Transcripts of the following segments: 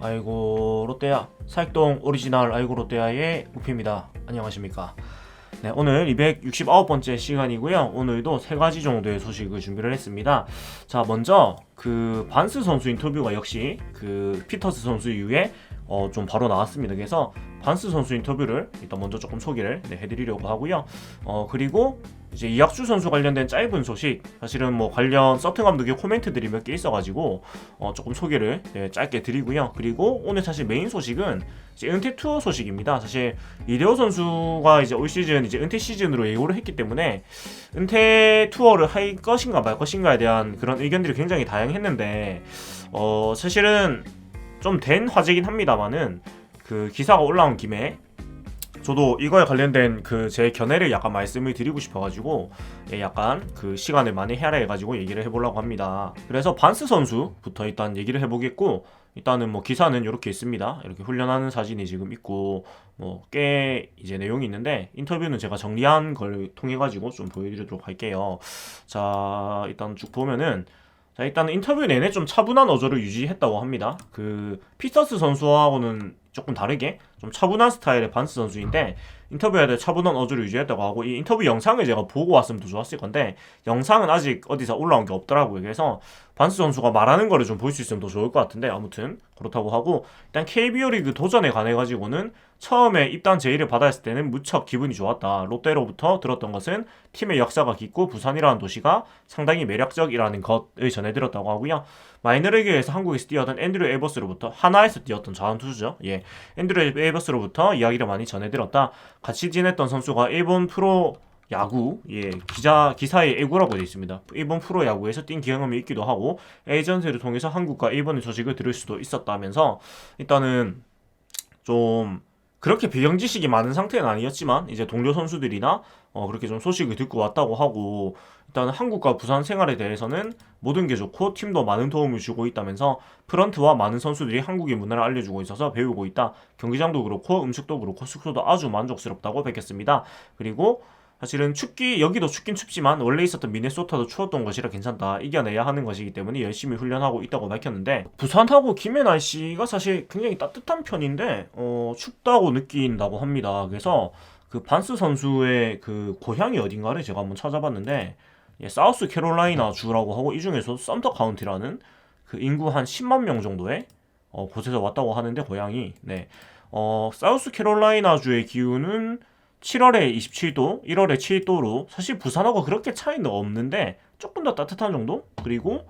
아이고 롯데야 살동 오리지널 아이고 롯데야의 우피입니다. 안녕하십니까. 네, 오늘 269번째 시간이고요. 오늘도 세 가지 정도의 소식을 준비를 했습니다. 자, 먼저 그 반스 선수 인터뷰가 역시 그 피터스 선수 이후에 좀 바로 나왔습니다. 그래서 반스 선수 인터뷰를 일단 먼저 조금 소개를 해드리려고 하고요. 그리고 이제 이학주 선수 관련된 짧은 소식, 사실은 뭐 관련 서튼 감독의 코멘트들이 몇 개 있어가지고 조금 소개를 짧게 드리고요. 그리고 오늘 사실 메인 소식은 이제 은퇴 투어 소식입니다. 사실 이대호 선수가 이제 올 시즌 이제 은퇴 시즌으로 예고를 했기 때문에 은퇴 투어를 할 것인가 말 것인가에 대한 그런 의견들이 굉장히 다양했는데 사실은 좀 된 화제긴 합니다만은 그 기사가 올라온 김에 저도 이거에 관련된 그 제 견해를 약간 말씀을 드리고 싶어가지고 약간 그 시간을 많이 할애해가지고 얘기를 해보려고 합니다. 그래서 반스 선수부터 일단 얘기를 해보겠고, 일단은 뭐 기사는 이렇게 있습니다. 이렇게 훈련하는 사진이 지금 있고 뭐 꽤 이제 내용이 있는데, 인터뷰는 제가 정리한 걸 통해 가지고 좀 보여드리도록 할게요. 자, 일단 쭉 보면은, 자, 일단 인터뷰 내내 좀 차분한 어조를 유지했다고 합니다. 그 피터스 선수하고는 조금 다르게 좀 차분한 스타일의 반스 선수인데, 인터뷰할 때 차분한 어조를 유지했다고 하고, 이 인터뷰 영상을 제가 보고 왔으면 더 좋았을 건데 영상은 아직 어디서 올라온 게 없더라고요. 그래서 반스 선수가 말하는 거를 좀 볼 수 있으면 더 좋을 것 같은데, 아무튼 그렇다고 하고, 일단 KBO 리그 도전에 관해 가지고는 처음에 입단 제의를 받았을 때는 무척 기분이 좋았다. 롯데로부터 들었던 것은 팀의 역사가 깊고 부산이라는 도시가 상당히 매력적이라는 것을 전해들었다고 하고요. 마이너리그에서 한국에서 뛰었던 앤드류 에버스로부터, 하나에서 뛰었던 자원투수죠. 앤드류 에버스로부터 이야기를 많이 전해들었다. 같이 지냈던 선수가 일본 프로 야구, 기사에 애구라고 되어 있습니다. 일본 프로 야구에서 뛴 경험이 있기도 하고 에이전트를 통해서 한국과 일본의 소식을 들을 수도 있었다면서, 일단은 좀 그렇게 배경 지식이 많은 상태는 아니었지만 이제 동료 선수들이나 그렇게 좀 소식을 듣고 왔다고 하고, 일단 한국과 부산 생활에 대해서는 모든 게 좋고 팀도 많은 도움을 주고 있다면서, 프런트와 많은 선수들이 한국의 문화를 알려주고 있어서 배우고 있다. 경기장도 그렇고 음식도 그렇고 숙소도 아주 만족스럽다고 밝혔습니다. 그리고 사실은 여기도 춥긴 춥지만 원래 있었던 미네소타도 추웠던 것이라 괜찮다. 이겨내야 하는 것이기 때문에 열심히 훈련하고 있다고 밝혔는데, 부산하고 김해 날씨가 사실 굉장히 따뜻한 편인데 춥다고 느낀다고 합니다. 그래서 그 반스 선수의 그 고향이 어딘가를 제가 한번 찾아봤는데, 사우스 캐롤라이나 주라고 하고, 이 중에서 썸터 카운티라는 그 인구 한 10만 명 정도의 곳에서 왔다고 하는데, 고향이 사우스 캐롤라이나 주의 기후는 7월에 27도, 1월에 7도로 사실 부산하고 그렇게 차이는 없는데 조금 더 따뜻한 정도? 그리고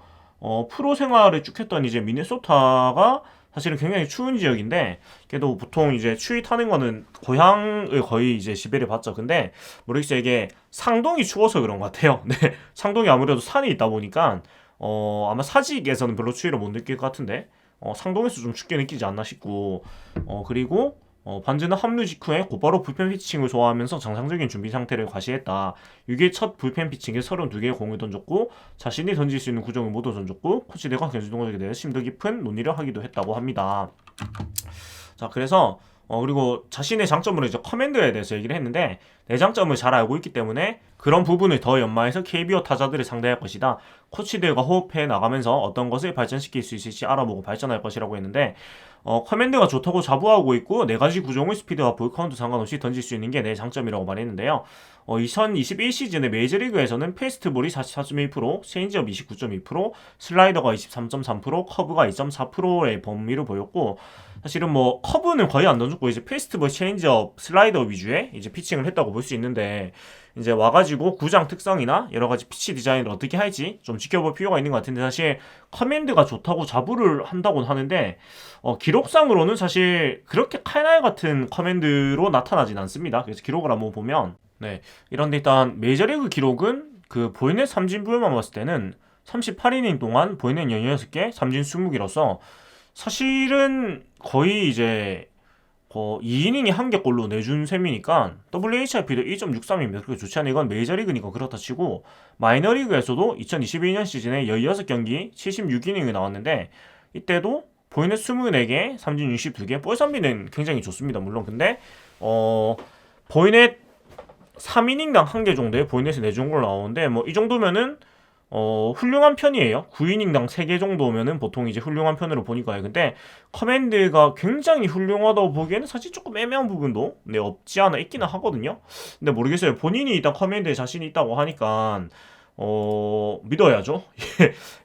프로 생활을 쭉 했던 이제 미네소타가 사실은 굉장히 추운 지역인데, 그래도 보통 이제 추위 타는 거는 고향을 거의 이제 지배를 받죠. 근데 모르겠어요, 이게 상동이 추워서 그런 것 같아요. 네, 상동이 아무래도 산이 있다 보니까 아마 사직에서는 별로 추위를 못 느낄 것 같은데 상동에서 좀 춥게 느끼지 않나 싶고, 그리고 반즈는 합류 직후에 곧바로 불펜 피칭을 소화하면서 정상적인 준비 상태를 과시했다. 6일 첫 불펜 피칭에 32개의 공을 던졌고 자신이 던질 수 있는 구종을 모두 던졌고, 코치들과 견주 동작에 대해 심도 깊은 논의를 하기도 했다고 합니다. 자, 그래서 그리고 자신의 장점으로 이제 커맨드에 대해서 얘기를 했는데, 내 장점을 잘 알고 있기 때문에 그런 부분을 더 연마해서 KBO 타자들을 상대할 것이다. 코치들과 호흡해 나가면서 어떤 것을 발전시킬 수 있을지 알아보고 발전할 것이라고 했는데, 커맨드가 좋다고 자부하고 있고 네 가지 구종의 스피드와 볼 카운트 상관없이 던질 수 있는 게 내 장점이라고 말했는데요. 2021 시즌의 메이저리그에서는 페이스트볼이 44.1%, 체인지업 29.2%, 슬라이더가 23.3%, 커브가 2.4%의 범위를 보였고, 사실은 뭐 커브는 거의 안 던졌고 이제 페이스트볼, 체인지업, 슬라이더 위주의 이제 피칭을 했다고 볼 수 있는데, 이제 와가지고 구장 특성이나 여러 가지 피치 디자인을 어떻게 할지 좀 지켜볼 필요가 있는 것 같은데, 사실 커맨드가 좋다고 자부를 한다고는 하는데 기록상으로는 사실 그렇게 칼날 같은 커맨드로 나타나진 않습니다. 그래서 기록을 한번 보면, 이런데 일단 메이저리그 기록은 그 보이넷 삼진부에만 봤을 때는 38이닝 동안 보이넷 16개, 삼진 20개로서 사실은 거의 이제 2이닝이 한 개 골로 내준 셈이니까 WHIP도 1.63입니다. 그렇게 좋지 않아요. 이건 메이저리그니까 그렇다 치고, 마이너리그에서도 2022년 시즌에 16경기 76이닝이 나왔는데 이때도 보이넷 24개, 삼진 62개, 볼 선비는 굉장히 좋습니다. 물론 근데 보이넷 3이닝당 1개 정도의 보이넷을 내준 걸로 나오는데, 뭐 이 정도면은 훌륭한 편이에요. 9이닝당 3개 정도면은 보통 이제 훌륭한 편으로 보니까요. 근데 커맨드가 굉장히 훌륭하다고 보기에는 사실 조금 애매한 부분도 네, 없지 않아 있기는 하거든요. 근데 모르겠어요. 본인이 일단 커맨드에 자신이 있다고 하니까 믿어야죠.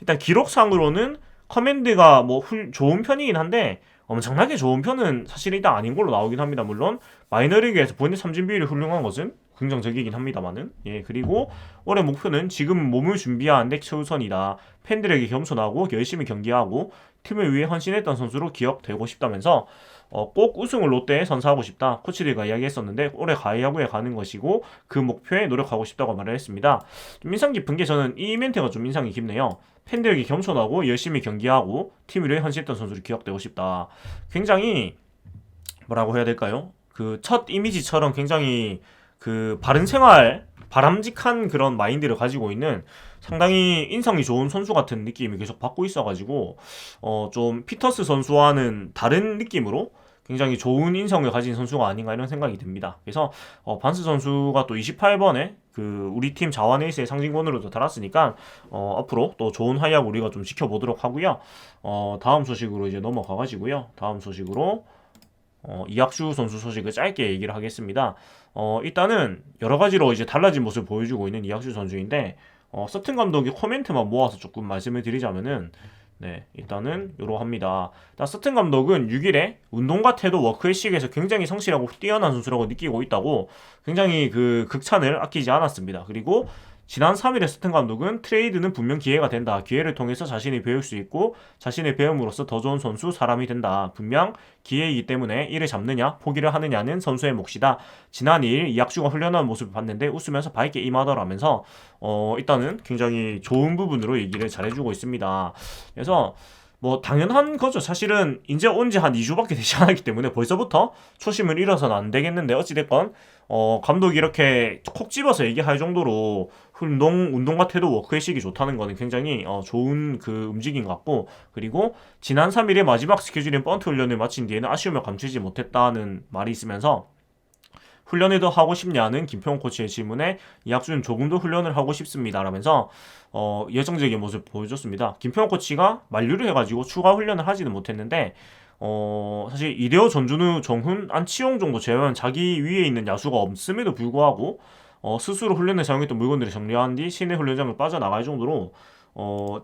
일단 기록상으로는 커맨드가 뭐 좋은 편이긴 한데 엄청나게 좋은 편은 사실 일단 아닌 걸로 나오긴 합니다. 물론 마이너리그에서 본인 삼진 비율이 훌륭한 것은 긍정적이긴 합니다만은 예. 그리고 올해 목표는 지금 몸을 준비하는 데 최우선이다. 팬들에게 겸손하고 열심히 경기하고 팀을 위해 헌신했던 선수로 기억되고 싶다면서 꼭 우승을 롯데에 선사하고 싶다. 코치들과 이야기했었는데 올해 가야구에 가는 것이고 그 목표에 노력하고 싶다고 말을 했습니다. 좀 인상 깊은 게 저는 이 멘트가 좀 인상이 깊네요. 팬들에게 겸손하고 열심히 경기하고 팀을 위해 헌신했던 선수로 기억되고 싶다. 굉장히 뭐라고 해야 될까요? 그 첫 이미지처럼 굉장히 그 바른 생활, 바람직한 그런 마인드를 가지고 있는 상당히 인상이 좋은 선수 같은 느낌이 계속 받고 있어가지고 좀 피터스 선수와는 다른 느낌으로 굉장히 좋은 인성을 가진 선수가 아닌가 이런 생각이 듭니다. 그래서 반스 선수가 또 28번에 그 우리 팀 자완 에이스의 상징권으로도 달았으니까 앞으로 또 좋은 활약 우리가 좀 지켜보도록 하고요. 다음 소식으로 이제 넘어가가지고요. 다음 소식으로 이학주 선수 소식을 짧게 얘기를 하겠습니다. 일단은 여러 가지로 이제 달라진 모습을 보여주고 있는 이학주 선수인데 서튼 감독이 코멘트만 모아서 조금 말씀을 드리자면은 네, 일단은 요러합니다. 일단 서튼 감독은 6일에 운동과 태도 워크의식에서 굉장히 성실하고 뛰어난 선수라고 느끼고 있다고 굉장히 그 극찬을 아끼지 않았습니다. 그리고 지난 3일에 스튼 감독은 트레이드는 분명 기회가 된다. 기회를 통해서 자신이 배울 수 있고 자신의 배움으로써 더 좋은 선수, 사람이 된다. 분명 기회이기 때문에 이를 잡느냐, 포기를 하느냐는 선수의 몫이다. 지난 2일 이학주가 훈련하는 모습을 봤는데 웃으면서 밝게 임하더라면서 일단은 굉장히 좋은 부분으로 얘기를 잘해주고 있습니다. 그래서 뭐 당연한 거죠. 사실은 이제 온 지 한 2주밖에 되지 않았기 때문에 벌써부터 초심을 잃어서는 안 되겠는데 어찌됐건 감독이 이렇게 콕 집어서 얘기할 정도로 운동과 태도 워크의식이 좋다는 거는 굉장히 좋은 그 움직임 같고, 그리고 지난 3일에 마지막 스케줄인 번트 훈련을 마친 뒤에는 아쉬움을 감추지 못했다는 말이 있으면서 훈련을 더 하고 싶냐는 김평호 코치의 질문에 이학주는 조금 더 훈련을 하고 싶습니다 라면서 열정적인 모습을 보여줬습니다. 김평호 코치가 만류를 해가지고 추가 훈련을 하지는 못했는데 사실 이대호, 전준우, 정훈, 안치홍 정도 제외한 자기 위에 있는 야수가 없음에도 불구하고 스스로 훈련에 사용했던 물건들을 정리한 뒤 시내 훈련장을 빠져나갈 정도로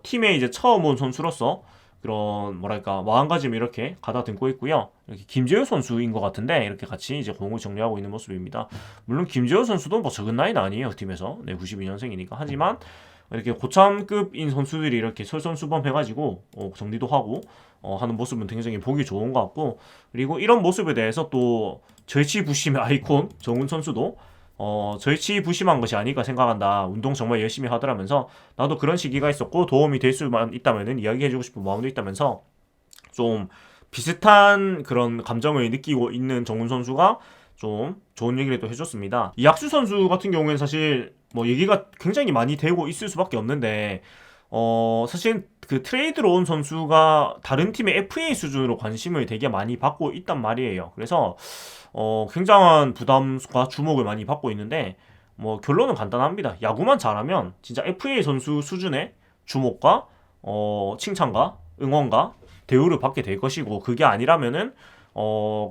팀에 이제 처음 온 선수로서 그런 뭐랄까 마음가짐을 이렇게 가다듬고 있고요. 이렇게 김재호 선수인 것 같은데 이렇게 같이 이제 공을 정리하고 있는 모습입니다. 물론 김재호 선수도 뭐 적은 나이는 아니에요 팀에서. 네, 92년생이니까. 하지만 이렇게 고참급인 선수들이 이렇게 솔선수범해가지고 정리도 하고 하는 모습은 굉장히 보기 좋은 것 같고, 그리고 이런 모습에 대해서 또 절치부심의 아이콘 정훈 선수도 절치부심한 것이 아닐까 생각한다. 운동 정말 열심히 하더라면서 나도 그런 시기가 있었고 도움이 될 수만 있다면은 이야기해주고 싶은 마음도 있다면서 좀 비슷한 그런 감정을 느끼고 있는 정훈 선수가 좀 좋은 얘기를 또 해줬습니다. 이학수 선수 같은 경우에는 사실 뭐 얘기가 굉장히 많이 되고 있을 수밖에 없는데 사실 그 트레이드로 온 선수가 다른 팀의 FA 수준으로 관심을 되게 많이 받고 있단 말이에요. 그래서 굉장한 부담과 주목을 많이 받고 있는데 뭐 결론은 간단합니다. 야구만 잘하면 진짜 FA 선수 수준의 주목과 칭찬과 응원과 대우를 받게 될 것이고, 그게 아니라면은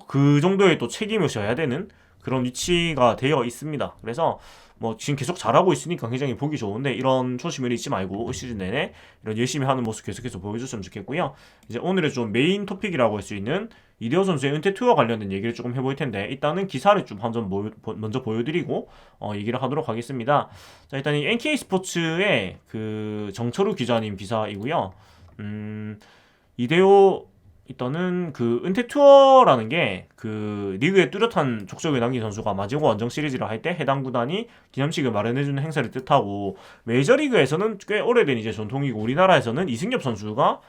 그 정도의 또 책임을 져야 되는 그런 위치가 되어 있습니다. 그래서 뭐 지금 계속 잘하고 있으니까 굉장히 보기 좋은데 이런 초심을 잊지 말고 올 시즌 내내 이런 열심히 하는 모습 계속해서 보여줬으면 좋겠고요. 이제 오늘의 좀 메인 토픽이라고 할 수 있는 이대호 선수의 은퇴 투어 관련된 얘기를 조금 해볼 텐데, 일단은 기사를 좀 한점 먼저 보여드리고 얘기를 하도록 하겠습니다. 자, 일단 이 NK 스포츠의 그 정철우 기자님 기사이고요. 이대호 일단은 그 은퇴 투어라는 게 그 리그에 뚜렷한 족적을 남긴 선수가 마지막 원정 시리즈를 할 때 해당 구단이 기념식을 마련해주는 행사를 뜻하고, 메이저리그에서는 꽤 오래된 이제 전통이고 우리나라에서는 이승엽 선수가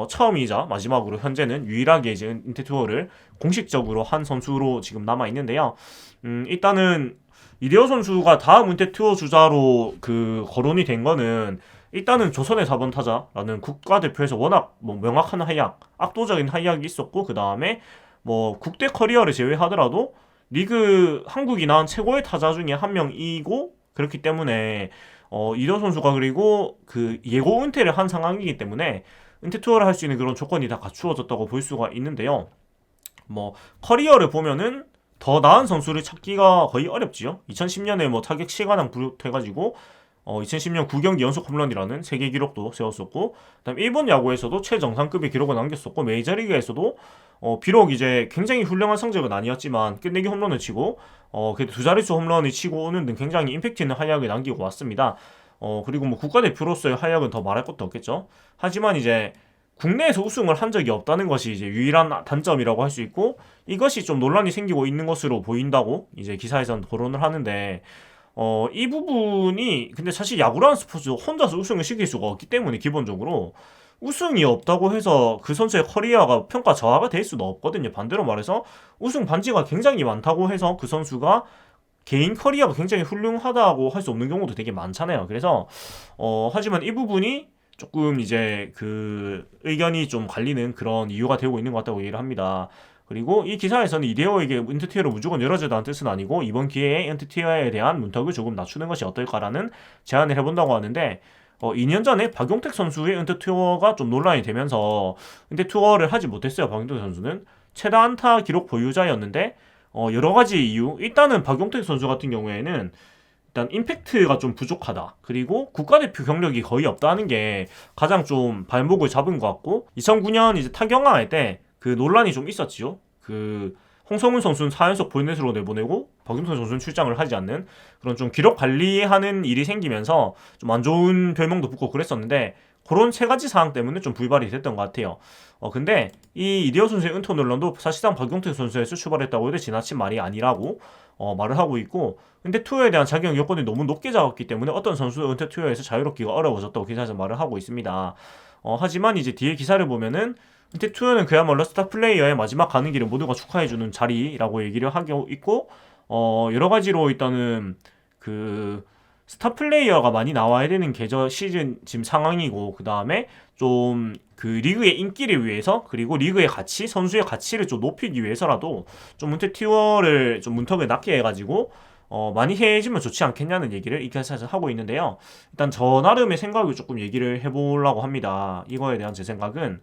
처음이자 마지막으로 현재는 유일하게 이제 은퇴 투어를 공식적으로 한 선수로 지금 남아 있는데요. 일단은 이대호 선수가 다음 은퇴 투어 주자로 그 거론이 된 거는 일단은 조선의 4번 타자라는 국가대표에서 워낙 뭐 명확한 활약, 압도적인 활약이 있었고, 그 다음에 뭐 국대 커리어를 제외하더라도 리그 한국이 낳은 최고의 타자 중에 한 명이고, 그렇기 때문에 이대호 선수가 그리고 그 예고 은퇴를 한 상황이기 때문에 은퇴 투어를 할 수 있는 그런 조건이 다 갖추어졌다고 볼 수가 있는데요. 뭐 커리어를 보면은 더 나은 선수를 찾기가 거의 어렵지요. 2010년에 뭐 타격 시간왕 부여해가지고 2010년 9경기 연속 홈런이라는 세계 기록도 세웠었고, 그다음 일본 야구에서도 최정상급의 기록을 남겼었고, 메이저리그에서도 비록 이제 굉장히 훌륭한 성적은 아니었지만 끝내기 홈런을 치고 그래도 두 자릿수 홈런을 치고 오는 등 굉장히 임팩트 있는 활약을 남기고 왔습니다. 그리고 뭐 국가대표로서의 활약은 더 말할 것도 없겠죠. 하지만 이제 국내에서 우승을 한 적이 없다는 것이 이제 유일한 단점이라고 할 수 있고, 이것이 좀 논란이 생기고 있는 것으로 보인다고 이제 기사에서는 거론을 하는데, 이 부분이 근데 사실 야구라는 스포츠 혼자서 우승을 시킬 수가 없기 때문에 기본적으로 우승이 없다고 해서 그 선수의 커리어가 평가 저하가 될 수는 없거든요. 반대로 말해서 우승 반지가 굉장히 많다고 해서 그 선수가 개인 커리어가 굉장히 훌륭하다고 할 수 없는 경우도 되게 많잖아요. 그래서 하지만 이 부분이 조금 이제 그 의견이 좀 갈리는 그런 이유가 되고 있는 것 같다고 얘기를 합니다. 그리고 이 기사에서는 이대호에게 은퇴 투어를 무조건 열어주다는 뜻은 아니고 이번 기회에 은퇴 투어에 대한 문턱을 조금 낮추는 것이 어떨까라는 제안을 해본다고 하는데, 2년 전에 박용택 선수의 은퇴 투어가 좀 논란이 되면서 은퇴 투어를 하지 못했어요. 박용택 선수는 최다 안타 기록 보유자였는데 여러 가지 이유, 일단은 박용택 선수 같은 경우에는 일단 임팩트가 좀 부족하다. 그리고 국가대표 경력이 거의 없다는 게 가장 좀 발목을 잡은 것 같고, 2009년 이제 타격왕 할 때 그 논란이 좀 있었지요. 그 홍성훈 선수는 4연속 볼넷으로 내보내고 박용택 선수는 출장을 하지 않는 그런 좀 기록 관리하는 일이 생기면서 좀 안 좋은 별명도 붙고 그랬었는데, 그런 세 가지 사항 때문에 좀 불발이 됐던 것 같아요. 근데 이 이대호 선수의 은퇴 논란도 사실상 박용택 선수에서 출발했다고 해도 지나친 말이 아니라고 말을 하고 있고, 은퇴 투어에 대한 자격 요건이 너무 높게 잡았기 때문에 어떤 선수도 은퇴 투어에서 자유롭기가 어려워졌다고 기사에서 말을 하고 있습니다. 하지만 이제 뒤에 기사를 보면은 은퇴 투어는 그야말로 스타 플레이어의 마지막 가는 길을 모두가 축하해주는 자리라고 얘기를 하고 있고, 여러 가지로 일단은 그 스타 플레이어가 많이 나와야 되는 계절 시즌 지금 상황이고, 그 다음에 좀 그 리그의 인기를 위해서, 그리고 리그의 가치, 선수의 가치를 좀 높이기 위해서라도 좀 은퇴 투어를 좀 문턱을 낮게 해가지고 많이 해주면 좋지 않겠냐는 얘기를 이 기사에서 하고 있는데요. 일단 저 나름의 생각을 조금 얘기를 해보려고 합니다. 이거에 대한 제 생각은,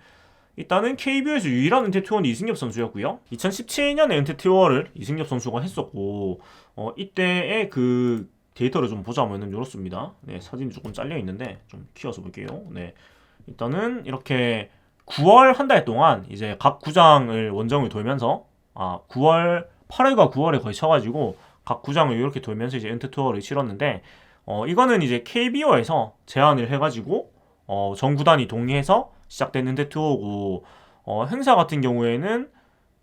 일단은 KBO에서 유일한 은퇴 투어는 이승엽 선수였고요. 2017년에 은퇴 투어를 이승엽 선수가 했었고, 이때의 그 데이터를 좀 보자면은 이렇습니다. 네, 사진이 조금 잘려 있는데 좀 키워서 볼게요. 네, 일단은 이렇게 9월 한 달 동안 이제 각 구장을 원정을 돌면서 9월 8월과 9월에 거의 쳐가지고 각 구장을 이렇게 돌면서 이제 은퇴 투어를 치렀는데, 이거는 이제 KBO에서 제안을 해가지고 전 구단이 동의해서 시작된 은퇴 투어고, 행사 같은 경우에는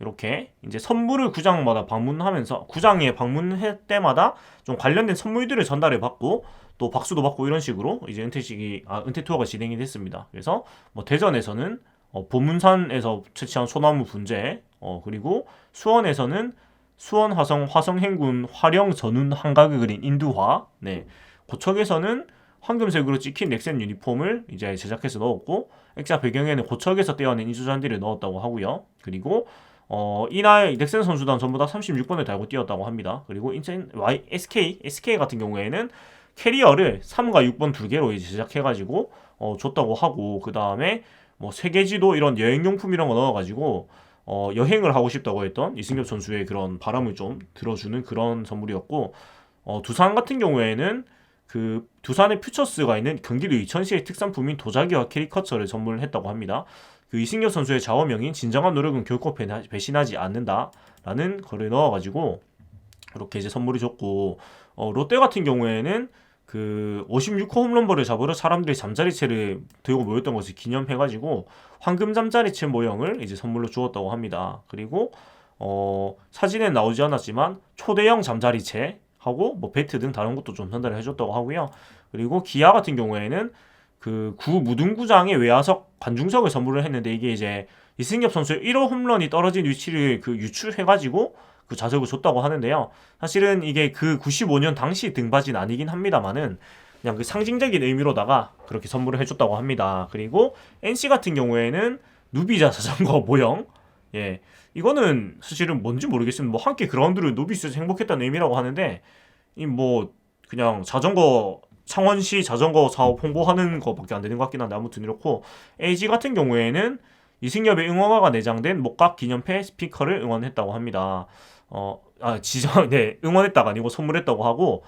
이렇게 이제 선물을 구장마다 방문하면서 구장에 방문할 때마다 좀 관련된 선물들을 전달해 받고 또 박수도 받고 이런 식으로 이제 은퇴 투어가 진행이 됐습니다. 그래서 뭐 대전에서는 보문산에서 채취한 소나무 분재, 그리고 수원에서는 수원 화성행군 화령 전운 한각을 그린 인두화, 네, 고척에서는 황금색으로 찍힌 넥센 유니폼을 이제 제작해서 넣었고, 액자 배경에는 고척에서 떼어낸 인조잔디를 넣었다고 하고요. 그리고 이날 넥센 선수단 전부 다 36번을 달고 뛰었다고 합니다. 그리고 인천 SK 같은 경우에는 캐리어를 3과 6번 두 개로 이제 제작해가지고 줬다고 하고, 그 다음에 뭐 세계지도 이런 여행용품 이런 거 넣어가지고 여행을 하고 싶다고 했던 이승엽 선수의 그런 바람을 좀 들어주는 그런 선물이었고, 두산 같은 경우에는 그 두산의 퓨처스가 있는 경기도 이천시의 특산품인 도자기와 캐리커처를 선물했다고 합니다. 그 이승엽 선수의 좌우명인 진정한 노력은 결코 배신하지 않는다라는 거를 넣어가지고 이렇게 이제 선물이 줬고, 롯데 같은 경우에는 그 56호 홈런볼을 잡으러 사람들이 잠자리채를 들고 모였던 것을 기념해가지고 황금 잠자리채 모형을 이제 선물로 주었다고 합니다. 그리고 사진엔 나오지 않았지만 초대형 잠자리채 하고 뭐 배트 등 다른 것도 좀 전달을 해줬다고 하고요. 그리고 기아 같은 경우에는 그 구 무등구장의 외야석 관중석을 선물을 했는데, 이게 이제 이승엽 선수의 1호 홈런이 떨어진 위치를 그 유출해가지고 그 좌석을 줬다고 하는데요. 사실은 이게 그 95년 당시 등받이는 아니긴 합니다만은 그냥 그 상징적인 의미로다가 그렇게 선물을 해줬다고 합니다. 그리고 NC 같은 경우에는 누비자 자전거 모형, 예, 이거는 사실은 뭔지 모르겠습니다. 뭐 함께 그라운드를 누비스에서 행복했다는 의미라고 하는데, 이 뭐 그냥 자전거 창원시 자전거 사업 홍보하는 거밖에 안 되는 것 같긴 한데 아무튼 이렇고 LG 같은 경우에는 이승엽의 응원가가 내장된 목각 기념패 스피커를 응원했다고 합니다. 네, 응원했다가 아니고 선물했다고 하고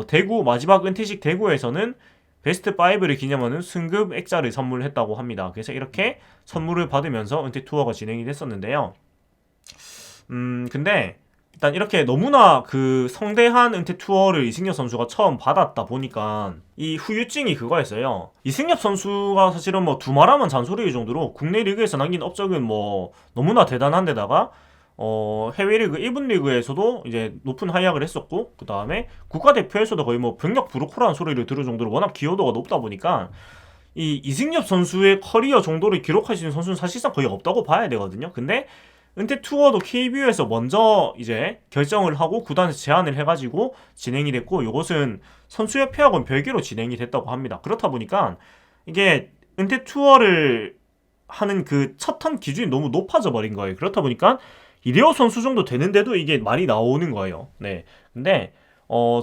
대구 마지막 은퇴식 대구에서는 베스트 5를 기념하는 승급 액자를 선물했다고 합니다. 그래서 이렇게 선물을 받으면서 은퇴 투어가 진행이 됐었는데요. 근데 일단 이렇게 너무나 그 성대한 은퇴 투어를 이승엽 선수가 처음 받았다 보니까 이 후유증이 그거였어요. 이승엽 선수가 사실은 뭐 두말하면 잔소리일 정도로 국내 리그에서 남긴 업적은 뭐 너무나 대단한데다가 해외 리그 1분 리그에서도 이제 높은 활약을 했었고 그 다음에 국가대표에서도 거의 뭐 병력 브로커라는 소리를 들을 정도로 워낙 기여도가 높다 보니까 이 이승엽 선수의 커리어 정도를 기록할 수 있는 선수는 사실상 거의 없다고 봐야 되거든요. 근데 은퇴 투어도 KBO에서 먼저 이제 결정을 하고 구단에서 제안을 해가지고 진행이 됐고 이것은 선수협회하고는 별개로 진행이 됐다고 합니다. 그렇다 보니까 이게 은퇴 투어를 하는 그 첫 턴 기준이 너무 높아져 버린 거예요. 그렇다 보니까 이대호 선수 정도 되는데도 이게 말이 나오는 거예요. 네. 근데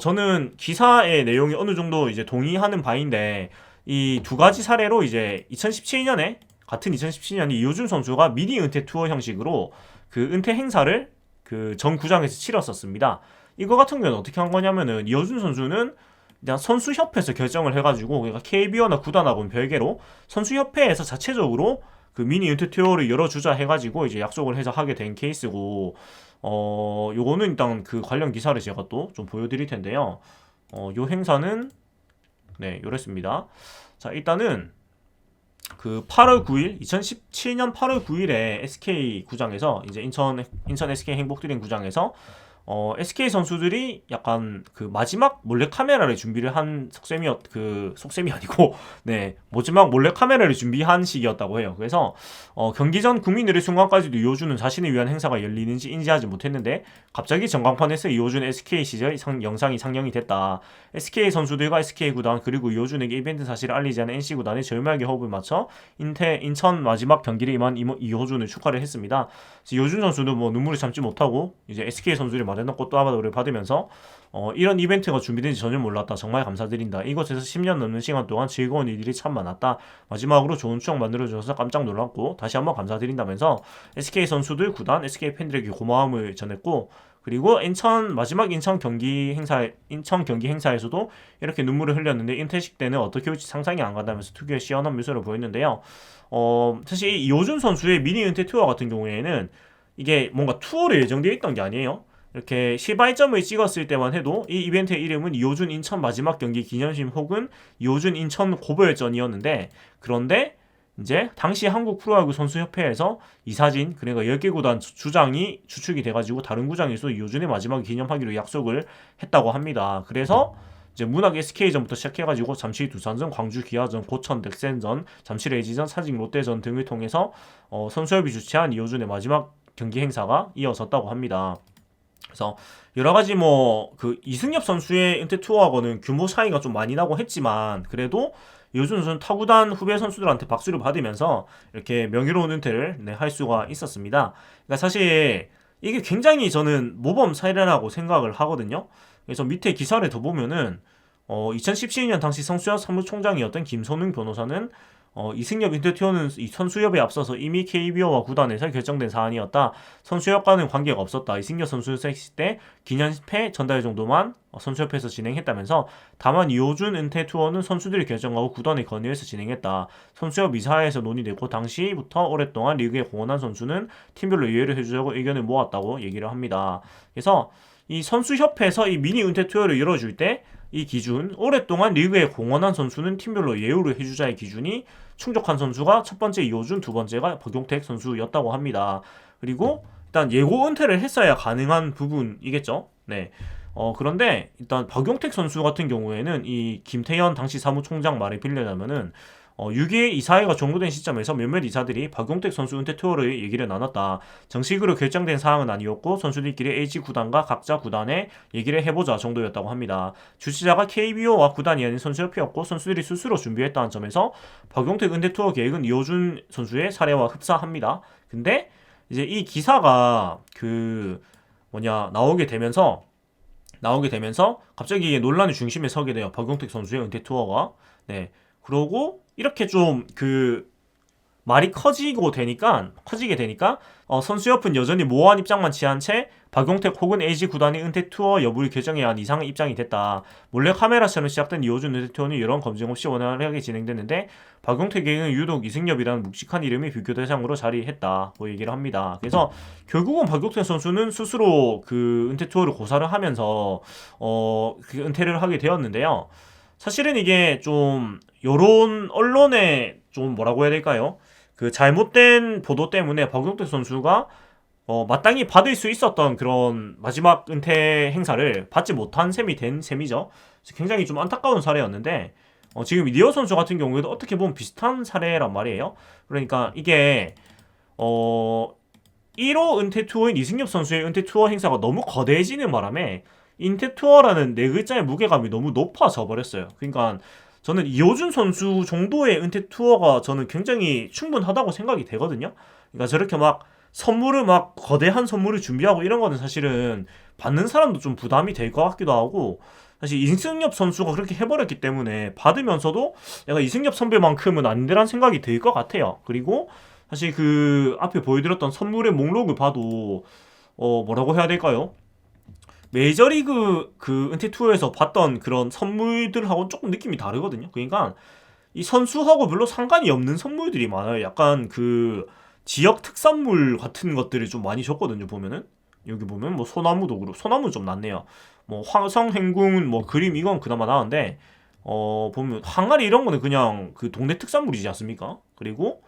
저는 기사의 내용이 어느 정도 이제 동의하는 바인데 이 두 가지 사례로 이제 2017년에 같은 2017년에 이호준 선수가 미니 은퇴 투어 형식으로 그 은퇴 행사를 그 전 구장에서 치렀었습니다. 이거 같은 경우는 어떻게 한 거냐면은 이호준 선수는 그냥 선수협회에서 결정을 해가지고 그러니까 KBO나 구단하고는 별개로 선수협회에서 자체적으로 그 미니 은퇴 투어를 열어주자 해가지고 이제 약속을 해서 하게 된 케이스고 요거는 일단 그 관련 기사를 제가 또 좀 보여드릴 텐데요. 요 행사는 네 요랬습니다. 자 일단은 그 8월 9일 2017년 8월 9일에 SK 구장에서 이제 인천 SK 행복드림 구장에서 SK 선수들이 약간 그 마지막 몰래 카메라를 준비를 한 속셈이 아니고 네 마지막 몰래 카메라를 준비한 시기였다고 해요. 그래서 경기 전 국민들의 순간까지도 이호준은 자신을 위한 행사가 열리는지 인지하지 못했는데 갑자기 전광판에서 이호준 SK 시절 영상이 상영이 됐다. SK 선수들과 SK 구단 그리고 이호준에게 이벤트 사실을 알리지 않은 NC 구단이 절묘하게 호흡을 맞춰 인천 마지막 경기를 임한 이호준을 축하를 했습니다. 이호준 선수는 뭐 눈물을 참지 못하고 이제 SK 선수들이 마련한 꽃다발을 받으면서 이런 이벤트가 준비된지 전혀 몰랐다. 정말 감사드린다. 이곳에서 10년 넘는 시간 동안 즐거운 일들이 참 많았다. 마지막으로 좋은 추억 만들어주셔서 깜짝 놀랐고 다시 한번 감사드린다면서 SK 선수들, 구단, SK 팬들에게 고마움을 전했고 그리고 마지막 인천 경기 행사에서도 이렇게 눈물을 흘렸는데 은퇴식 때는 어떻게 올지 상상이 안 간다면서 특유의 시원한 미소를 보였는데요. 사실 이호준 선수의 미니 은퇴 투어 같은 경우에는 이게 뭔가 투어로 예정되어 있던 게 아니에요. 이렇게 시발점을 찍었을 때만 해도 이 이벤트의 이름은 이호준 인천 마지막 경기 기념심 혹은 이호준 인천 고별전이었는데 그런데 이제 당시 한국 프로야구 선수협회에서 이 사진 그러니까 10개 구단 주장이 추측이 돼가지고 다른 구장에서 이호준의 마지막을 기념하기로 약속을 했다고 합니다. 그래서 이제 문학 SK전부터 시작해가지고 잠실 두산전, 광주 기아전, 고천 넥센전, 잠실 LG전, 사직 롯데전 등을 통해서 선수협이 주최한 이호준의 마지막 경기 행사가 이어졌다고 합니다. 그래서 여러 가지 뭐 그 이승엽 선수의 은퇴 투어하고는 규모 차이가 좀 많이 나고 했지만 그래도 이호준 선수는 타구단 후배 선수들한테 박수를 받으면서 이렇게 명예로운 은퇴를 할 수가 있었습니다. 그러니까 사실 이게 굉장히 저는 모범 사례라고 생각을 하거든요. 그래서 밑에 기사를 더 보면은 2017년 당시 성수협 사무총장이었던 김선웅 변호사는 이승엽 은퇴 투어는 이 선수협에 앞서서 이미 KBO와 구단에서 결정된 사안이었다. 선수협과는 관계가 없었다. 이승엽 선수 섹시 때 기념패 전달 정도만 선수협에서 진행했다면서 다만 이호준 은퇴 투어는 선수들이 결정하고 구단의 건의에서 진행했다. 선수협 이사회에서 논의됐고 당시부터 오랫동안 리그에 공헌한 선수는 팀별로 이해를 해주자고 의견을 모았다고 얘기를 합니다. 그래서 이 선수협회에서 이 미니 은퇴 투어를 열어줄 때 이 기준, 오랫동안 리그에 공헌한 선수는 팀별로 예우를 해주자의 기준이 충족한 선수가 첫 번째 이호준, 두 번째가 박용택 선수였다고 합니다. 그리고 일단 예고 은퇴를 했어야 가능한 부분이겠죠. 네. 그런데 일단 박용택 선수 같은 경우에는 이 김태현 당시 사무총장 말에 빌려자면은 6위의 이사회가 종료된 시점에서 몇몇 이사들이 박용택 선수 은퇴 투어를 얘기를 나눴다. 정식으로 결정된 사항은 아니었고 선수들끼리 LG 구단과 각자 구단에 얘기를 해보자 정도였다고 합니다. 주최자가 KBO와 구단이 아닌 선수협회였고 선수들이 스스로 준비했다는 점에서 박용택 은퇴 투어 계획은 이호준 선수의 사례와 흡사합니다. 근데 이제 이 기사가 나오게 되면서 나오게 되면서 갑자기 이게 논란의 중심에 서게 돼요. 박용택 선수의 은퇴 투어가. 네. 그러고 이렇게 좀 말이 커지게 되니까 선수협은 여전히 모호한 입장만 취한 채 박용택 혹은 LG 구단이 은퇴 투어 여부를 결정해야 하는 이상한 입장이 됐다. 몰래 카메라처럼 시작된 이호준 은퇴 투어는 여러 검증 없이 원활하게 진행됐는데 박용택에게는 유독 이승엽이라는 묵직한 이름이 비교 대상으로 자리했다. 뭐 얘기를 합니다. 그래서 결국은 박용택 선수는 스스로 그 은퇴 투어를 고사를 하면서 그 은퇴를 하게 되었는데요. 사실은 이게 좀 여론 언론에 좀 뭐라고 해야 될까요? 그 잘못된 보도 때문에 박용택 선수가 마땅히 받을 수 있었던 그런 마지막 은퇴 행사를 받지 못한 셈이 된 셈이죠. 굉장히 좀 안타까운 사례였는데 지금 이디어 선수 같은 경우에도 어떻게 보면 비슷한 사례란 말이에요. 그러니까 이게 1호 은퇴 투어인 이승엽 선수의 은퇴 투어 행사가 너무 거대해지는 바람에 은퇴 투어라는 네 글자의 무게감이 너무 높아져 버렸어요. 그러니까 저는 이호준 선수 정도의 은퇴 투어가 저는 굉장히 충분하다고 생각이 되거든요. 그러니까 저렇게 막 선물을 막 거대한 선물을 준비하고 이런 거는 사실은 받는 사람도 좀 부담이 될 것 같기도 하고, 사실 이승엽 선수가 그렇게 해버렸기 때문에 받으면서도 약간 이승엽 선배만큼은 아닌데란 생각이 들 것 같아요. 그리고 사실 그 앞에 보여드렸던 선물의 목록을 봐도 뭐라고 해야 될까요? 메이저리그 그 은퇴 투어에서 봤던 그런 선물들하고는 조금 느낌이 다르거든요. 그러니까 이 선수하고 별로 상관이 없는 선물들이 많아요. 약간 그 지역 특산물 같은 것들을 좀 많이 줬거든요. 보면은 여기 보면 뭐 소나무도 그렇고, 소나무 좀 낫네요. 뭐 화성 행궁 뭐 그림 이건 그나마 나은데 보면 항아리 이런 거는 그냥 그 동네 특산물이지 않습니까? 그리고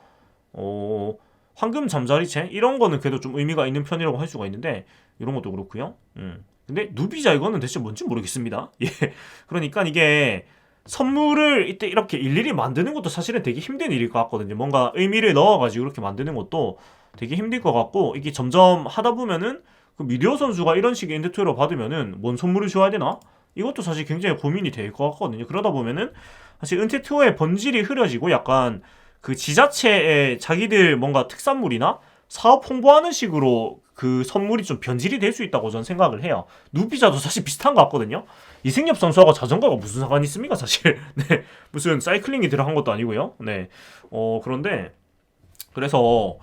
황금 잠자리채 이런 거는 그래도 좀 의미가 있는 편이라고 할 수가 있는데 이런 것도 그렇고요. 근데 누비자 이거는 대체 뭔지 모르겠습니다. 예. 그러니까 이게 선물을 이때 이렇게 일일이 만드는 것도 사실은 되게 힘든 일일 것 같거든요. 뭔가 의미를 넣어가지고 이렇게 만드는 것도 되게 힘들 것 같고, 이게 점점 하다 보면은 그 미디어 선수가 이런 식의 엔드투어를 받으면은 뭔 선물을 줘야 되나? 이것도 사실 굉장히 고민이 될 것 같거든요. 그러다 보면은 사실 은퇴 투어의 본질이 흐려지고 약간 그 지자체의 자기들 뭔가 특산물이나 사업 홍보하는 식으로 그 선물이 좀 변질이 될 수 있다고 저는 생각을 해요. 누비자도 사실 비슷한 것 같거든요. 이승엽 선수하고 자전거가 무슨 상관이 있습니까, 사실. 네. 무슨 사이클링이 들어간 것도 아니고요. 네. 그런데 그래서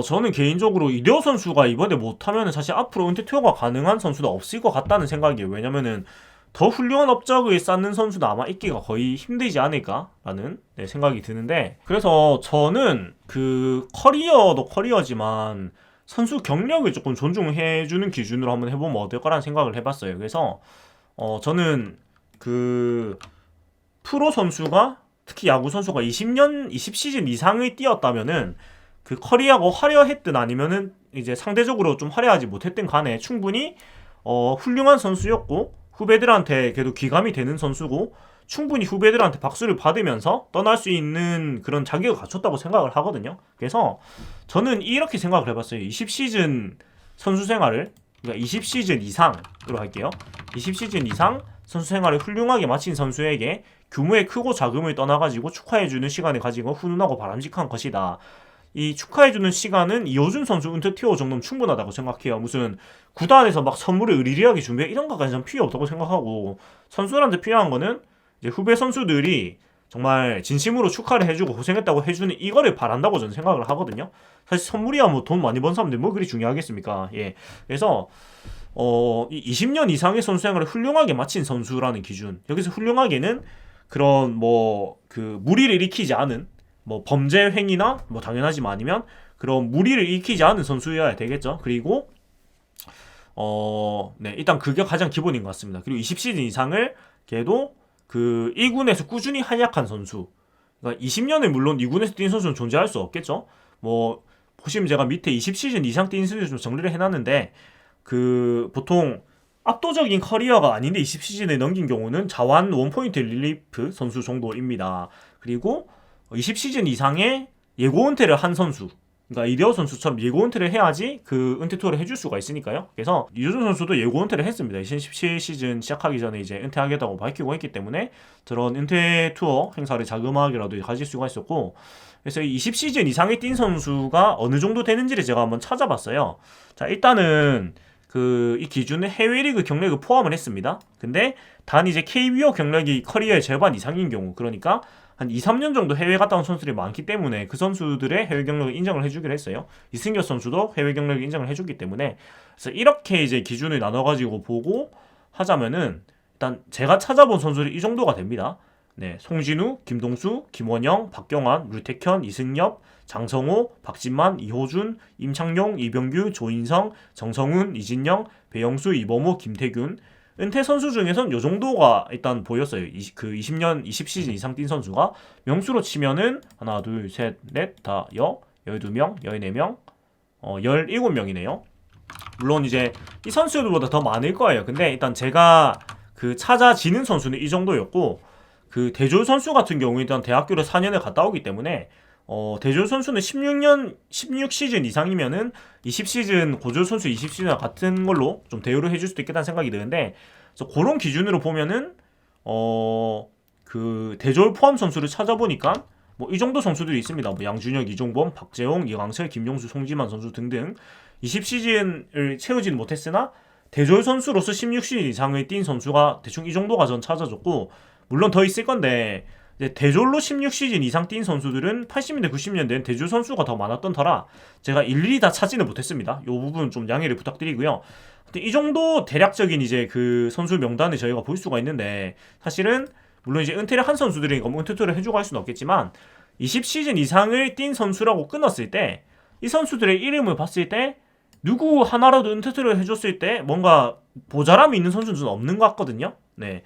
저는 개인적으로 이대호 선수가 이번에 못하면 사실 앞으로 은퇴 투어가 가능한 선수도 없을 것 같다는 생각이에요. 왜냐면은 더 훌륭한 업적을 쌓는 선수는 아마 있기가 거의 힘들지 않을까라는 생각이 드는데, 그래서 저는 그 커리어도 커리어지만 선수 경력을 조금 존중해주는 기준으로 한번 해보면 어떨까라는 생각을 해봤어요. 그래서 저는 그 프로 선수가, 특히 야구 선수가 20시즌 이상을 뛰었다면은 그 커리어가 화려했든 아니면은 이제 상대적으로 좀 화려하지 못했든 간에 충분히 훌륭한 선수였고 후배들한테 그래도 귀감이 되는 선수고 충분히 후배들한테 박수를 받으면서 떠날 수 있는 그런 자격을 갖췄다고 생각을 하거든요. 그래서 저는 이렇게 생각을 해봤어요. 20시즌 선수 생활을, 그러니까 20시즌 이상으로 할게요. 20시즌 이상 선수 생활을 훌륭하게 마친 선수에게 규모의 크고 작음을 떠나가지고 축하해주는 시간을 가진 건 훈훈하고 바람직한 것이다. 이 축하해주는 시간은 이호준 선수 은퇴 티어 정도면 충분하다고 생각해요. 무슨 구단에서 막 선물을 의리하게 준비해 이런 거까지 는 필요 없다고 생각하고, 선수들한테 필요한 거는 이제 후배 선수들이 정말 진심으로 축하를 해주고 고생했다고 해주는 이거를 바란다고 저는 생각을 하거든요. 사실 선물이야 뭐 돈 많이 번 사람들 뭐 그리 중요하겠습니까? 예. 그래서 이 20년 이상의 선수 생활을 훌륭하게 마친 선수라는 기준, 여기서 훌륭하게는 그런 뭐 그 무리를 일으키지 않은 뭐 범죄 행위나 뭐 당연하지만 아니면 그런 무리를 일으키지 않은 선수여야 되겠죠. 그리고 네, 일단 그게 가장 기본인 것 같습니다. 그리고 20시즌 이상을 걔도 그 1군에서 꾸준히 활약한 선수. 그러니까 20년을 물론 2군에서 뛴 선수는 존재할 수 없겠죠. 뭐 보시면 제가 밑에 20시즌 이상 뛴 선수 좀 정리를 해놨는데, 그 보통 압도적인 커리어가 아닌데 20시즌을 넘긴 경우는 자완 원포인트 릴리프 선수 정도입니다. 그리고 20시즌 이상의 예고 은퇴를 한 선수, 그러니까 이대호 선수처럼 예고 은퇴를 해야지 그 은퇴 투어를 해줄 수가 있으니까요. 그래서 이호준 선수도 예고 은퇴를 했습니다. 2017시즌 시작하기 전에 이제 은퇴하겠다고 밝히고 했기 때문에 저런 은퇴 투어 행사를 자그마하게라도 가질 수가 있었고, 그래서 20시즌 이상의 뛴 선수가 어느 정도 되는지를 제가 한번 찾아봤어요. 자, 일단은 이 기준은 해외리그 경력을 포함을 했습니다. 근데 단 이제 KBO 경력이 커리어의 절반 이상인 경우, 그러니까 한 2, 3년 정도 해외 갔다 온 선수들이 많기 때문에 그 선수들의 해외 경력을 인정을 해주기로 했어요. 이승엽 선수도 해외 경력을 인정을 해주기 때문에, 그래서 이렇게 이제 기준을 나눠가지고 보고 하자면은 일단 제가 찾아본 선수들이 이 정도가 됩니다. 네, 송진우, 김동수, 김원영, 박경환, 류택현, 이승엽, 장성호, 박진만, 이호준, 임창용, 이병규, 조인성, 정성훈, 이진영, 배영수, 이범호, 김태균. 은퇴 선수 중에선 요 정도가 일단 보였어요. 20년, 20시즌 이상 뛴 선수가 명수로 치면은 하나, 둘, 셋, 넷, 다, 12명, 14명, 17명이네요. 물론 이제 이 선수들보다 더 많을 거예요. 근데 일단 제가 찾아지는 선수는 이 정도였고, 대졸 선수 같은 경우에 일단 대학교를 4년을 갔다 오기 때문에 대졸 선수는 16시즌 이상이면은 20시즌 고졸 선수 20시즌 같은 걸로 좀 대우를 해줄 수도 있겠다는 생각이 드는데, 그래서 그런 기준으로 보면은 대졸 포함 선수를 찾아보니까 뭐 이 정도 선수들이 있습니다. 뭐 양준혁, 이종범, 박재홍, 이강철, 김용수, 송지만 선수 등등 20시즌을 채우지는 못했으나 대졸 선수로서 16시즌 이상을 뛴 선수가 대충 이 정도가 전 찾아졌고, 물론 더 있을 건데 대졸로 16시즌 이상 뛴 선수들은 80년대, 90년대엔 대졸 선수가 더 많았던 터라 제가 일일이 다 찾지는 못했습니다. 이 부분 좀 양해를 부탁드리고요. 이 정도 대략적인 이제 선수 명단을 저희가 볼 수가 있는데, 사실은 물론 이제 은퇴를 한 선수들이니까 뭐 은퇴 투어를 해주고 할 수는 없겠지만 20시즌 이상을 뛴 선수라고 끊었을 때 이 선수들의 이름을 봤을 때 누구 하나라도 은퇴 투어를 해줬을 때 뭔가 보잘함이 있는 선수는 좀 없는 것 같거든요. 네,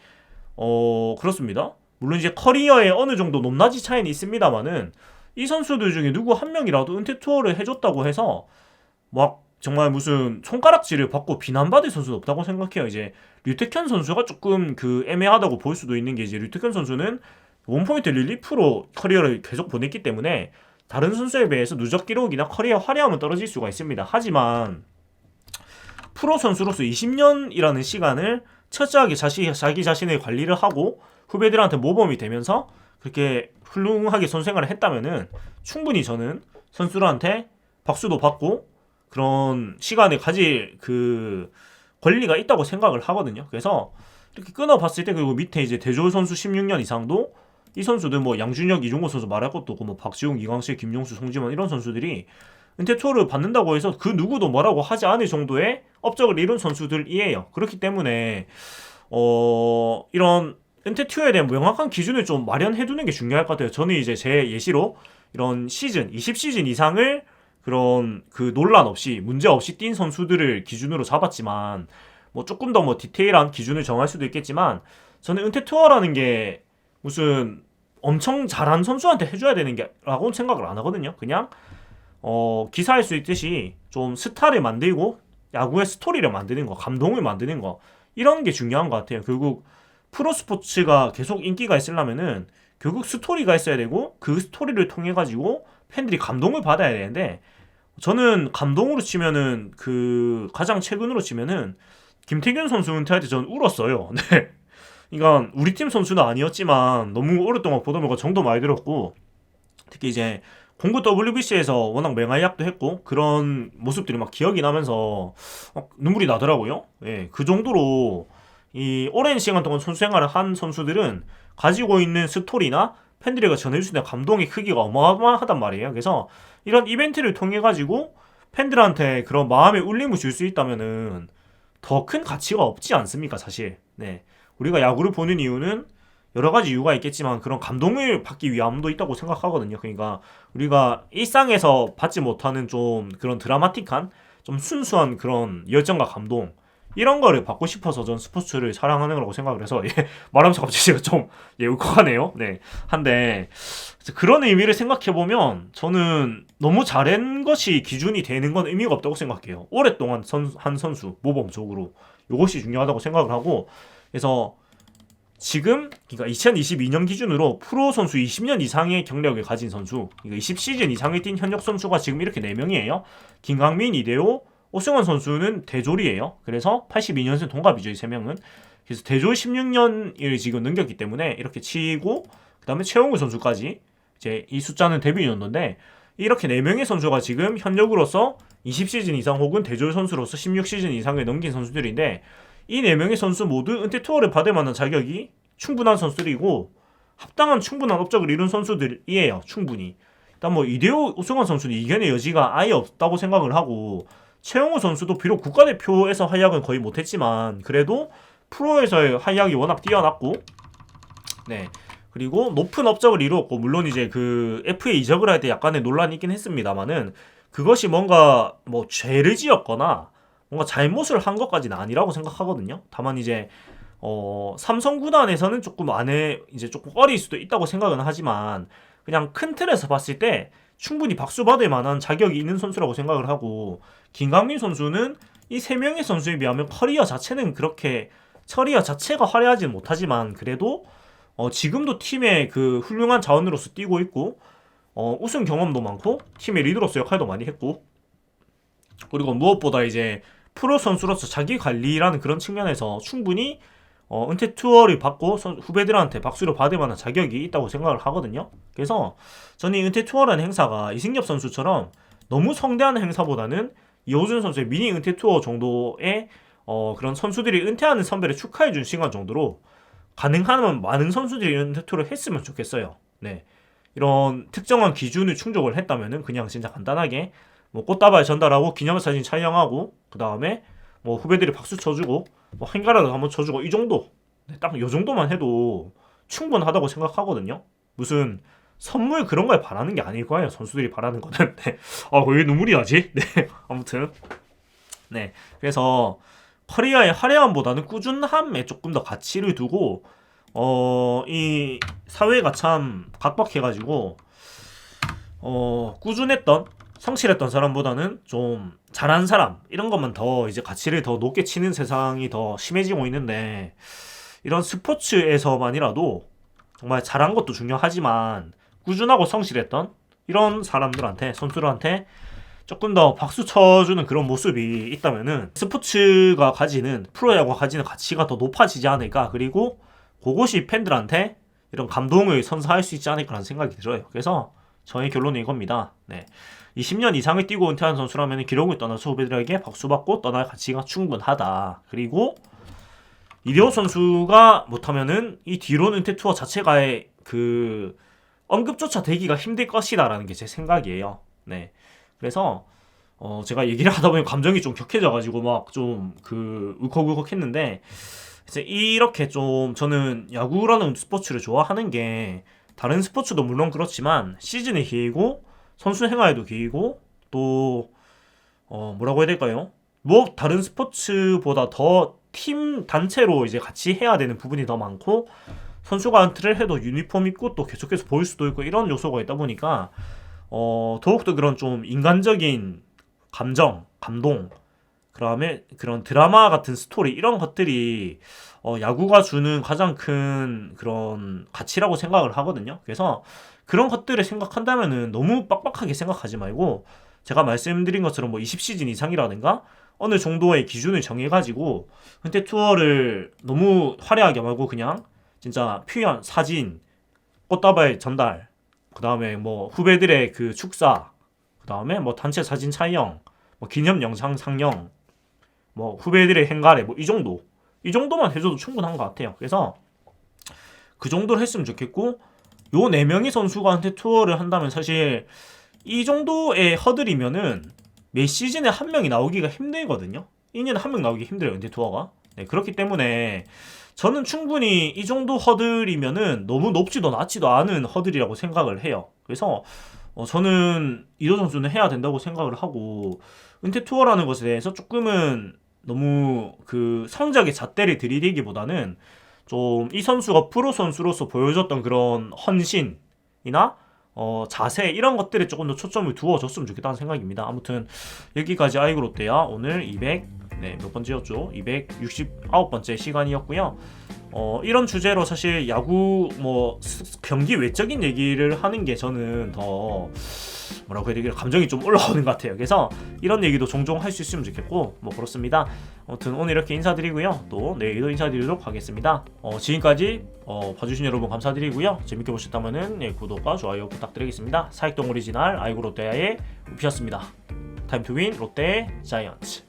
그렇습니다. 물론 이제 커리어에 어느 정도 높낮이 차이는 있습니다만은 이 선수들 중에 누구 한 명이라도 은퇴 투어를 해줬다고 해서 막 정말 무슨 손가락질을 받고 비난받을 선수는 없다고 생각해요. 이제 류택현 선수가 조금 애매하다고 볼 수도 있는 게, 이제 류택현 선수는 원포인트 릴리프로 커리어를 계속 보냈기 때문에 다른 선수에 비해서 누적 기록이나 커리어 화려함은 떨어질 수가 있습니다. 하지만 프로 선수로서 20년이라는 시간을 철저하게 자기 자신의 관리를 하고 후배들한테 모범이 되면서 그렇게 훌륭하게 선수생활을 했다면은 충분히 저는 선수들한테 박수도 받고 그런 시간을 가질 권리가 있다고 생각을 하거든요. 그래서 이렇게 끊어봤을 때, 그리고 밑에 이제 대졸 선수 16년 이상도 이 선수들 뭐 양준혁, 이종호 선수 말할 것도 없고, 뭐 박지웅, 이광실, 김용수, 송지만 이런 선수들이 은퇴 투어를 받는다고 해서 그 누구도 뭐라고 하지 않을 정도의 업적을 이룬 선수들이에요. 그렇기 때문에 이런 은퇴 투어에 대한 명확한 기준을 좀 마련해두는 게 중요할 것 같아요. 저는 이제 제 예시로 이런 20시즌 이상을 그런 논란 없이 문제 없이 뛴 선수들을 기준으로 잡았지만, 뭐 조금 더 뭐 디테일한 기준을 정할 수도 있겠지만, 저는 은퇴 투어라는 게 무슨 엄청 잘한 선수한테 해줘야 되는 게 라고는 생각을 안 하거든요. 그냥 기사할 수 있듯이 좀 스타를 만들고 야구의 스토리를 만드는 거, 감동을 만드는 거, 이런 게 중요한 것 같아요. 결국 프로 스포츠가 계속 인기가 있으려면은 결국 스토리가 있어야 되고, 그 스토리를 통해 가지고 팬들이 감동을 받아야 되는데, 저는 감동으로 치면은 가장 최근으로 치면은 김태균 선수 은퇴할 때 저는 울었어요. 네. 그러니까 우리 팀 선수는 아니었지만 너무 오랫동안 보다 보니까 정도 많이 들었고, 특히 이제 공구 WBC에서 워낙 맹활약도 했고 그런 모습들이 막 기억이 나면서 눈물이 나더라고요. 예, 그 정도로 이 오랜 시간 동안 선수 생활을 한 선수들은 가지고 있는 스토리나 팬들에게 전해줄 수 있는 감동의 크기가 어마어마하단 말이에요. 그래서 이런 이벤트를 통해 가지고 팬들한테 그런 마음의 울림을 줄 수 있다면은 더 큰 가치가 없지 않습니까, 사실. 네, 우리가 야구를 보는 이유는 여러 가지 이유가 있겠지만 그런 감동을 받기 위함도 있다고 생각하거든요. 그러니까 우리가 일상에서 받지 못하는 좀 그런 드라마틱한, 좀 순수한 그런 열정과 감동, 이런 거를 받고 싶어서 전 스포츠를 사랑하는 거라고 생각을 해서, 말하면서 갑자기 제가 좀 울컥하네요. 네, 한데 그런 의미를 생각해보면 저는 너무 잘한 것이 기준이 되는 건 의미가 없다고 생각해요. 오랫동안 한 선수, 모범적으로 이것이 중요하다고 생각을 하고, 그래서 지금 그러니까 2022년 기준으로 프로 선수 20년 이상의 경력을 가진 선수, 그러니까 20시즌 이상을 뛴 현역 선수가 지금 이렇게 4명이에요. 김강민, 이대호, 오승환 선수는 대졸이에요. 그래서 82년생 동갑이죠, 이 3명은. 그래서 대졸 16년을 지금 넘겼기 때문에 이렇게 치고, 그 다음에 최용우 선수까지, 이제 이 숫자는 데뷔 연도인데, 이렇게 4명의 선수가 지금 현역으로서 20시즌 이상 혹은 대졸 선수로서 16시즌 이상을 넘긴 선수들인데, 이 4명의 선수 모두 은퇴 투어를 받을 만한 자격이 충분한 선수들이고 합당한 충분한 업적을 이룬 선수들이에요. 충분히. 일단 뭐 이대호, 우승환 선수는 이견의 여지가 아예 없다고 생각을 하고, 최영우 선수도 비록 국가대표에서 활약은 거의 못했지만 그래도 프로에서의 활약이 워낙 뛰어났고, 네, 그리고 높은 업적을 이루었고, 물론 이제 그 FA 이적을 할 때 약간의 논란이 있긴 했습니다만은 그것이 뭔가 뭐 죄를 지었거나 뭔가 잘못을 한 것까지는 아니라고 생각하거든요. 다만 이제 삼성 구단에서는 조금 안에 이제 조금 꺼릴 수도 있다고 생각은 하지만, 그냥 큰 틀에서 봤을 때 충분히 박수 받을 만한 자격이 있는 선수라고 생각을 하고, 김강민 선수는 이 3명의 선수에 비하면 커리어 자체가 화려하지는 못하지만 그래도 지금도 팀의 그 훌륭한 자원으로서 뛰고 있고, 우승 경험도 많고 팀의 리더로서 역할도 많이 했고, 그리고 무엇보다 이제 프로 선수로서 자기 관리라는 그런 측면에서 충분히 은퇴 투어를 받고 후배들한테 박수를 받을 만한 자격이 있다고 생각을 하거든요. 그래서 저는 이 은퇴 투어라는 행사가 이승엽 선수처럼 너무 성대한 행사보다는 이호준 선수의 미니 은퇴 투어 정도의 그런 선수들이 은퇴하는 선배를 축하해준 시간 정도로 가능하면 많은 선수들이 은퇴 투어를 했으면 좋겠어요. 네. 이런 특정한 기준을 충족을 했다면은 그냥 진짜 간단하게 뭐 꽃다발 전달하고 기념사진 촬영하고, 그 다음에 뭐 후배들이 박수 쳐주고 뭐 한가라도 한번 쳐주고, 이 정도, 네, 딱 요 정도만 해도 충분하다고 생각하거든요. 무슨 선물 그런 걸 바라는 게 아닐 거예요. 선수들이 바라는 거는. 네. 왜 눈물이 나지? 네. 아무튼 네. 그래서 커리어의 화려함보다는 꾸준함에 조금 더 가치를 두고, 이 사회가 참 각박해가지고 꾸준했던 성실했던 사람보다는 좀 잘한 사람, 이런 것만 더 이제 가치를 더 높게 치는 세상이 더 심해지고 있는데, 이런 스포츠에서만이라도 정말 잘한 것도 중요하지만 꾸준하고 성실했던 이런 사람들한테, 선수들한테 조금 더 박수 쳐주는 그런 모습이 있다면은 스포츠가 가지는, 프로야구가 가지는 가치가 더 높아지지 않을까, 그리고 그것이 팬들한테 이런 감동을 선사할 수 있지 않을까라는 생각이 들어요. 그래서 저의 결론은 이겁니다. 네. 20년 이상을 뛰고 은퇴한 선수라면 기록을 떠나서 후배들에게 박수받고 떠날 가치가 충분하다. 그리고 이대호 선수가 못하면은 이 뒤로 은퇴 투어 자체가의 그 언급조차 되기가 힘들 것이다라는 게 제 생각이에요. 네. 그래서 제가 얘기를 하다 보니 감정이 좀 격해져가지고 막 좀 그 울컥울컥했는데, 그래서 이렇게 좀 저는 야구라는 스포츠를 좋아하는 게, 다른 스포츠도 물론 그렇지만 시즌이 길고 선수 생활도 길고 또 뭐라고 해야 될까요? 뭐 다른 스포츠보다 더 팀 단체로 이제 같이 해야 되는 부분이 더 많고, 선수가 은퇴를 해도 유니폼 입고 또 계속해서 보일 수도 있고, 이런 요소가 있다 보니까 더욱더 그런 좀 인간적인 감정, 감동, 그다음에 그런 드라마 같은 스토리, 이런 것들이 야구가 주는 가장 큰 그런 가치라고 생각을 하거든요. 그래서 그런 것들을 생각한다면은 너무 빡빡하게 생각하지 말고, 제가 말씀드린 것처럼 뭐 20시즌 이상이라든가 어느 정도의 기준을 정해가지고 은퇴 투어를 너무 화려하게 말고 그냥 진짜 표현, 사진, 꽃다발 전달, 그 다음에 뭐 후배들의 그 축사, 그 다음에 뭐 단체 사진 촬영, 뭐 기념 영상 상영, 뭐 후배들의 행가래, 뭐 이 정도만 해줘도 충분한 것 같아요. 그래서 그 정도를 했으면 좋겠고, 요 4명의 선수가 은퇴 투어를 한다면 사실 이 정도의 허들이면은 매 시즌에 한 명이 나오기가 힘들거든요. 2년에 한 명 나오기 힘들어요, 은퇴 투어가. 네, 그렇기 때문에 저는 충분히 이 정도 허들이면은 너무 높지도 낮지도 않은 허들이라고 생각을 해요. 그래서 저는 이도 선수는 해야 된다고 생각을 하고, 은퇴 투어라는 것에 대해서 조금은 너무 그 성적의 잣대를 들이대기보다는 좀 이 선수가 프로 선수로서 보여줬던 그런 헌신이나 자세, 이런 것들에 조금 더 초점을 두어줬으면 좋겠다는 생각입니다. 아무튼 여기까지 아이고 롯데야 오늘 몇 번째였죠? 269번째 시간이었고요. 이런 주제로 사실 야구 경기 외적인 얘기를 하는 게 저는 더 뭐라고 해야 되나 감정이 좀 올라오는 것 같아요. 그래서 이런 얘기도 종종 할 수 있으면 좋겠고 그렇습니다. 아무튼 오늘 이렇게 인사드리고요. 또 내일도 인사드리도록 하겠습니다. 지금까지 봐주신 여러분 감사드리고요. 재밌게 보셨다면은 구독과 좋아요 부탁드리겠습니다. 사익동 오리지널 아이고 롯데야의 우피였습니다. 타임 투 윈 롯데 자이언츠.